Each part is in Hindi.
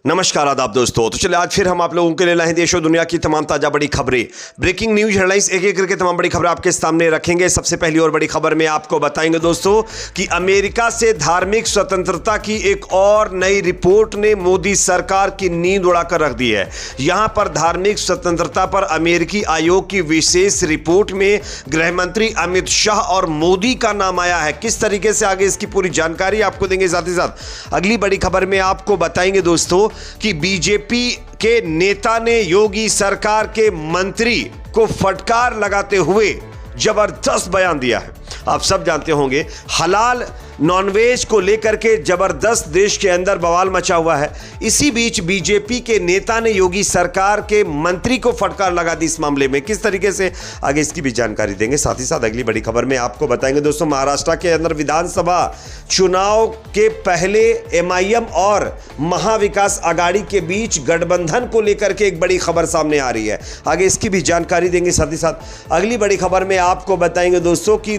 नमस्कार आदाब दोस्तों। तो चलिए आज फिर हम आप लोगों के लिए लाए हैं देश और दुनिया की तमाम ताजा बड़ी खबरें, ब्रेकिंग न्यूज हेडलाइंस, एक एक करके तमाम बड़ी खबरें आपके सामने रखेंगे। सबसे पहली और बड़ी खबर में आपको बताएंगे दोस्तों कि अमेरिका से धार्मिक स्वतंत्रता की एक और नई रिपोर्ट ने मोदी सरकार की नींद उड़ाकर रख दी है। यहां पर धार्मिक स्वतंत्रता पर अमेरिकी आयोग की विशेष रिपोर्ट में गृह मंत्री अमित शाह और मोदी का नाम आया है। किस तरीके से आगे इसकी पूरी जानकारी आपको देंगे। साथ ही साथ अगली बड़ी खबर में आपको बताएंगे दोस्तों कि बीजेपी के नेता ने योगी सरकार के मंत्री को फटकार लगाते हुए जबरदस्त बयान दिया है। आप सब जानते होंगे हलाल नॉनवेज को लेकर के जबरदस्त देश के अंदर बवाल मचा हुआ है। इसी बीच बीजेपी के नेता ने योगी सरकार के मंत्री को फटकार लगा दी इस मामले में। किस तरीके से आगे इसकी भी जानकारी देंगे। साथ ही साथ अगली बड़ी खबर में आपको बताएंगे दोस्तों महाराष्ट्र के अंदर विधानसभा चुनाव के पहले एमआईएम और महाविकास आघाड़ी के बीच गठबंधन को लेकर के एक बड़ी खबर सामने आ रही है। आगे इसकी भी जानकारी देंगे। साथ ही साथ अगली बड़ी खबर में आपको बताएंगे दोस्तों कि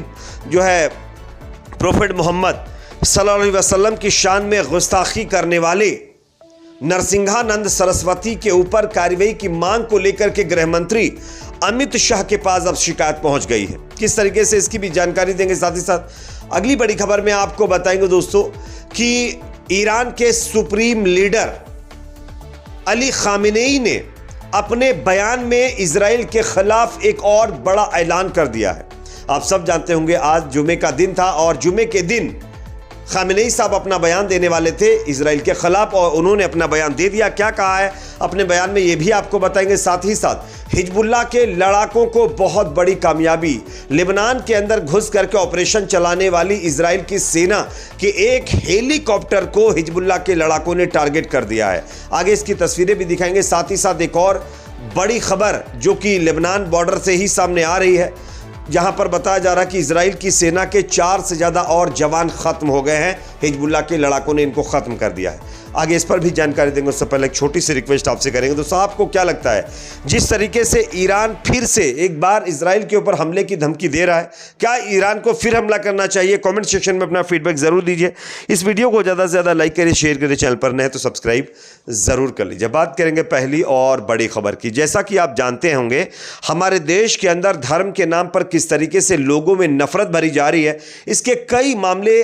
जो है प्रोफेट मोहम्मद सल्लल्लाहु अलैहि वसल्लम की शान में गुस्ताखी करने वाले नरसिंहानंद सरस्वती के ऊपर कार्रवाई की मांग को लेकर के गृह मंत्री अमित शाह के पास अब शिकायत पहुंच गई है। किस तरीके से इसकी भी जानकारी देंगे। साथ ही साथ अगली बड़ी खबर में आपको बताएंगे दोस्तों कि ईरान के सुप्रीम लीडर अली खामेनेई ने अपने बयान में इजराइल के खिलाफ एक और बड़ा ऐलान कर दिया है। आप सब जानते होंगे आज जुमे का दिन था और जुमे के दिन खामेनेई साहब अपना बयान देने वाले थे इजराइल के खिलाफ और उन्होंने अपना बयान दे दिया। क्या कहा है अपने बयान में ये भी आपको बताएंगे। साथ ही साथ हिजबुल्लाह के लड़ाकों को बहुत बड़ी कामयाबी, लेबनान के अंदर घुस करके ऑपरेशन चलाने वाली इजराइल की सेना के एक हेलीकॉप्टर को हिजबुल्लाह के लड़ाकों ने टारगेट कर दिया है। आगे इसकी तस्वीरें भी दिखाएंगे। साथ ही साथ एक और बड़ी खबर जो कि लेबनान बॉर्डर से ही सामने आ रही है, जहां पर बताया जा रहा है कि इजराइल की सेना के 4 से ज़्यादा और जवान खत्म हो गए हैं। हिजबुल्लाह के लड़ाकों ने इनको खत्म कर दिया है। आगे इस पर भी जानकारी देंगे। उससे पहले एक छोटी सी रिक्वेस्ट आपसे करेंगे दोस्तों, आपको क्या लगता है जिस तरीके से ईरान फिर से एक बार इजराइल के ऊपर हमले की धमकी दे रहा है, क्या ईरान को फिर हमला करना चाहिए? कमेंट सेक्शन में अपना फीडबैक जरूर दीजिए। इस वीडियो को ज़्यादा से ज़्यादा लाइक करिए, शेयर करिए, चैनल पर नए तो सब्सक्राइब जरूर कर लीजिए। बात करेंगे पहली और बड़ी खबर की। जैसा कि आप जानते होंगे हमारे देश के अंदर धर्म के नाम पर किस तरीके से लोगों में नफरत भरी जा रही है, इसके कई मामले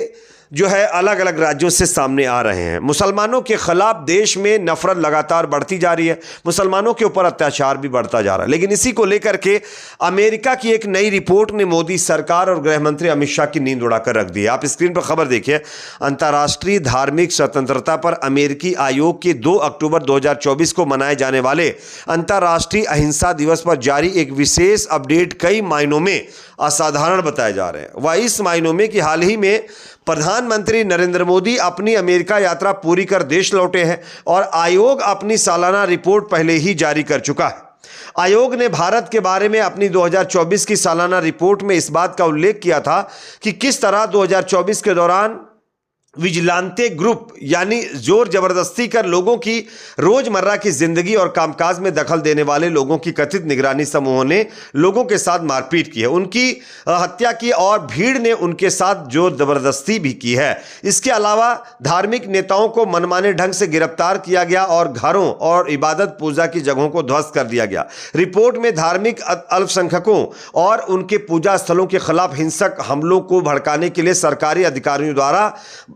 जो है अलग अलग राज्यों से सामने आ रहे हैं। मुसलमानों के खिलाफ देश में नफरत लगातार बढ़ती जा रही है, मुसलमानों के ऊपर अत्याचार भी बढ़ता जा रहा है। लेकिन इसी को लेकर के अमेरिका की एक नई रिपोर्ट ने मोदी सरकार और गृह मंत्री अमित शाह की नींद उड़ाकर रख दी है। आप स्क्रीन पर खबर देखिए। अंतर्राष्ट्रीय धार्मिक स्वतंत्रता पर अमेरिकी आयोग के 2 अक्टूबर 2024 को मनाए जाने वाले अंतर्राष्ट्रीय अहिंसा दिवस पर जारी एक विशेष अपडेट कई मायनों में असाधारण बताए जा रहे हैं। वह इस मायनों में कि हाल ही में प्रधानमंत्री नरेंद्र मोदी अपनी अमेरिका यात्रा पूरी कर देश लौटे हैं और आयोग अपनी सालाना रिपोर्ट पहले ही जारी कर चुका है। आयोग ने भारत के बारे में अपनी 2024 की सालाना रिपोर्ट में इस बात का उल्लेख किया था कि किस तरह 2024 के दौरान विजिलेंटे ग्रुप यानी जोर जबरदस्ती कर लोगों की रोजमर्रा की जिंदगी और कामकाज में दखल देने वाले लोगों की कथित निगरानी समूहों ने लोगों के साथ मारपीट की है, उनकी हत्या की और भीड़ ने उनके साथ जोर जबरदस्ती भी की है। इसके अलावा धार्मिक नेताओं को मनमाने ढंग से गिरफ्तार किया गया और घरों और इबादत पूजा की जगहों को ध्वस्त कर दिया गया। रिपोर्ट में धार्मिक अल्पसंख्यकों और उनके पूजा स्थलों के खिलाफ हिंसक हमलों को भड़काने के लिए सरकारी अधिकारियों द्वारा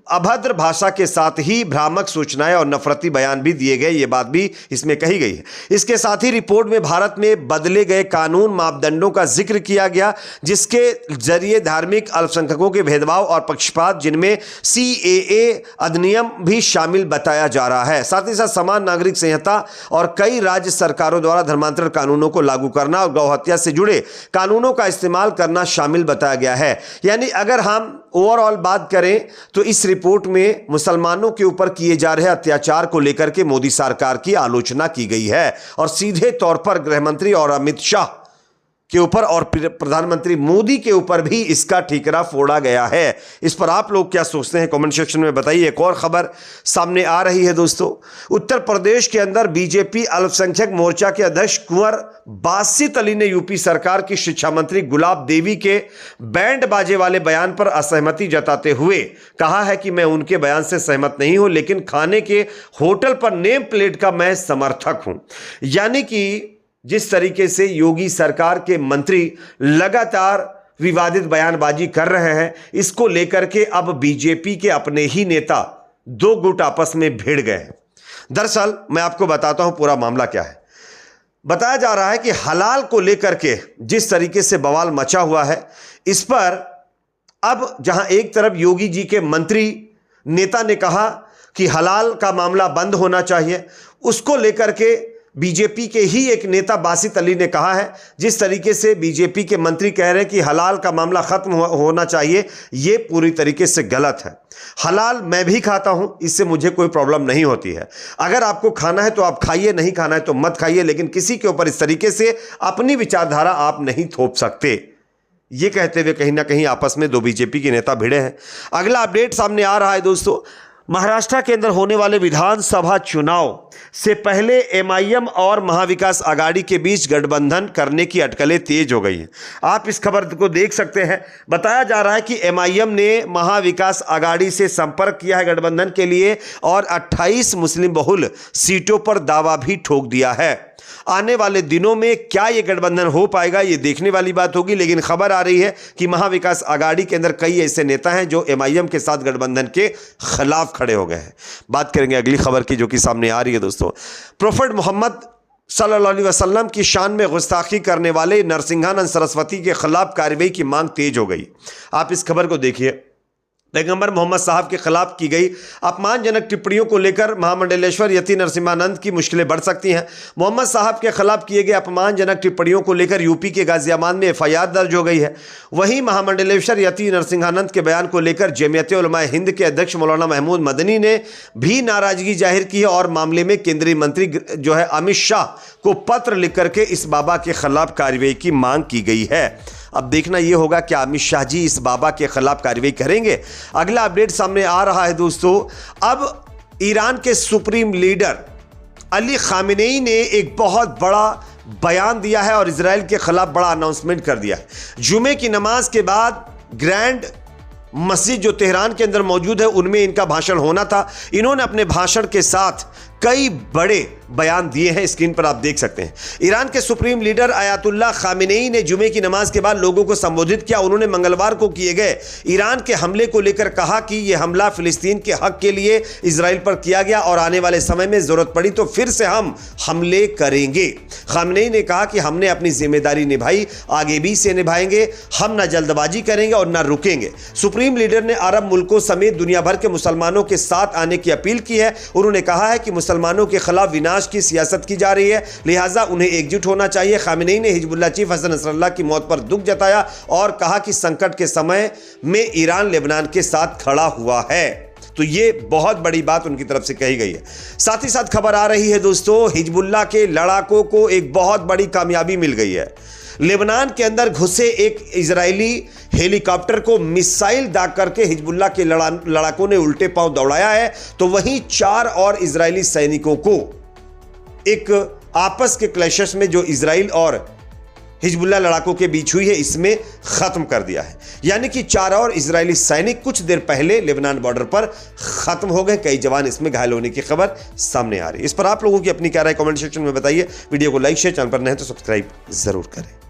अभद्र भाषा के साथ ही भ्रामक सूचनाएं और नफरती बयान भी दिए गए, ये बात भी इसमें कही गई है। इसके साथ ही रिपोर्ट में भारत में बदले गए कानून मापदंडों का जिक्र किया गया, जिसके जरिए धार्मिक अल्पसंख्यकों के भेदभाव और पक्षपात, जिनमें CAA अधिनियम भी शामिल बताया जा रहा है। साथ ही साथ समान नागरिक संहिता और कई राज्य सरकारों द्वारा धर्मांतरण कानूनों को लागू करना और गौ हत्या से जुड़े कानूनों का इस्तेमाल करना शामिल बताया गया है। यानी अगर हम ओवरऑल बात करें तो इस रिपोर्ट में मुसलमानों के ऊपर किए जा रहे अत्याचार को लेकर के मोदी सरकार की आलोचना की गई है और सीधे तौर पर गृह मंत्री और अमित शाह के ऊपर और प्रधानमंत्री मोदी के ऊपर भी इसका ठीकरा फोड़ा गया है। इस पर आप लोग क्या सोचते हैं कमेंट सेक्शन में बताइए। एक और खबर सामने आ रही है दोस्तों, उत्तर प्रदेश के अंदर बीजेपी अल्पसंख्यक मोर्चा के अध्यक्ष कुंवर बासित अली ने यूपी सरकार की शिक्षा मंत्री गुलाब देवी के बैंड बाजे वाले बयान पर असहमति जताते हुए कहा है कि मैं उनके बयान से सहमत नहीं हूं, लेकिन खाने के होटल पर नेम प्लेट का मैं समर्थक हूं। यानी कि जिस तरीके से योगी सरकार के मंत्री लगातार विवादित बयानबाजी कर रहे हैं, इसको लेकर के अब बीजेपी के अपने ही नेता दो गुट आपस में भिड़ गए हैं। दरअसल मैं आपको बताता हूं पूरा मामला क्या है। बताया जा रहा है कि हलाल को लेकर के जिस तरीके से बवाल मचा हुआ है, इस पर अब जहां एक तरफ योगी जी के मंत्री नेता ने कहा कि हलाल का मामला बंद होना चाहिए, उसको लेकर के बीजेपी के ही एक नेता बासित अली ने कहा है, जिस तरीके से बीजेपी के मंत्री कह रहे हैं कि हलाल का मामला खत्म होना चाहिए, ये पूरी तरीके से गलत है। हलाल मैं भी खाता हूं, इससे मुझे कोई प्रॉब्लम नहीं होती है। अगर आपको खाना है तो आप खाइए, नहीं खाना है तो मत खाइए, लेकिन किसी के ऊपर इस तरीके से अपनी विचारधारा आप नहीं थोप सकते। ये कहते हुए कहीं ना कहीं आपस में दो बीजेपी के नेता भिड़े हैं। अगला अपडेट सामने आ रहा है दोस्तों, महाराष्ट्र के अंदर होने वाले विधानसभा चुनाव से पहले एमआईएम और महाविकास आघाड़ी के बीच गठबंधन करने की अटकलें तेज हो गई हैं। आप इस खबर को देख सकते हैं। बताया जा रहा है कि एमआईएम ने महाविकास आघाड़ी से संपर्क किया है गठबंधन के लिए और 28 मुस्लिम बहुल सीटों पर दावा भी ठोक दिया है। आने वाले दिनों में क्या यह गठबंधन हो पाएगा, यह देखने वाली बात होगी, लेकिन खबर आ रही है कि महाविकास आघाड़ी के अंदर कई ऐसे नेता हैं जो एमआईएम के साथ गठबंधन के खिलाफ खड़े हो गए हैं। बात करेंगे अगली खबर की जो कि सामने आ रही है दोस्तों। प्रोफेट मोहम्मद सल्लल्लाहु अलैहि वसल्लम की शान में गुस्ताखी करने वाले नरसिंहानंद सरस्वती के खिलाफ कार्रवाई की मांग तेज हो गई। आप इस खबर को देखिए। पैगंबर मोहम्मद साहब के खिलाफ की गई अपमानजनक टिप्पणियों को लेकर महामंडलेश्वर यति नरसिम्हानंद की मुश्किलें बढ़ सकती हैं। मोहम्मद साहब के खिलाफ किए गए अपमानजनक टिप्पणियों को लेकर यूपी के गाजियाबाद में एफआईआर दर्ज हो गई है। वहीं महामंडलेश्वर यति नरसिम्हानंद के बयान को लेकर जमीयत उलमा हिंद के अध्यक्ष मौलाना महमूद मदनी ने भी नाराजगी जाहिर की है और मामले में केंद्रीय मंत्री जो है अमित शाह को पत्र लिख करके इस बाबा के खिलाफ कार्रवाई की मांग की गई है। अब देखना यह होगा कि अमित शाह जी इस बाबा के खिलाफ कार्रवाई करेंगे। अगला अपडेट सामने आ रहा है दोस्तों। अब ईरान के सुप्रीम लीडर अली खामेनेई ने एक बहुत बड़ा बयान दिया है और इजराइल के खिलाफ बड़ा अनाउंसमेंट कर दिया है। जुमे की नमाज के बाद ग्रैंड मस्जिद जो तेहरान के अंदर मौजूद है उनमें इनका भाषण होना था। इन्होंने अपने भाषण के साथ कई बड़े बयान दिए हैं, स्क्रीन पर आप देख सकते हैं। ईरान के सुप्रीम लीडर आयतुल्लाह खामेनेई ने जुमे की नमाज के बाद लोगों को संबोधित किया। उन्होंने मंगलवार को किए गए ईरान के हमले को लेकर कहा कि यह हमला फिलिस्तीन के हक के लिए इजराइल पर किया गया और आने वाले समय में जरूरत पड़ी तो फिर से हम हमले करेंगे। खामेनेई ने कहा कि हमने अपनी जिम्मेदारी निभाई, आगे भी से निभाएंगे, हम न जल्दबाजी करेंगे और न रुकेंगे। सुप्रीम लीडर ने अरब मुल्कों समेत दुनिया भर के मुसलमानों के साथ आने की अपील की है। उन्होंने कहा है कि मुसलमानों के खिलाफ विनाश की सियासत की जा रही है, लिहाजा उन्हें एकजुट होना चाहिए। खामेनेई ने हिजबुल्लाह चीफ हसन नसरल्लाह की मौत पर दुख जताया और कहा कि संकट के समय में ईरान लेबनान के साथ खड़ा हुआ है। तो ये बहुत बड़ी बात उनकी तरफ से कही गई है। साथ ही साथ खबर आ रही है दोस्तों, हिजबुल्लाह के लड़ाकों को एक बहुत बड़ी कामयाबी मिल गई है। लेबनान के अंदर घुसे एक इजरायली हेलीकॉप्टर को मिसाइल दाग करके हिजबुल्लाह के लड़ाकों ने उल्टे पांव दौड़ाया है। तो वहीं 4 और इजरायली सैनिकों को एक आपस के क्लैशेस में जो इजराइल और हिजबुल्लाह लड़ाकों के बीच हुई है, इसमें खत्म कर दिया है। यानी कि 4 और इजरायली सैनिक कुछ देर पहले लेबनान बॉर्डर पर खत्म हो गए। कई जवान इसमें घायल होने की खबर सामने आ रही है। इस पर आप लोगों की अपनी क्या राय कमेंट सेक्शन में बताइए। वीडियो को लाइक शेयर, चैनल पर नए हैं तो सब्सक्राइब जरूर करें।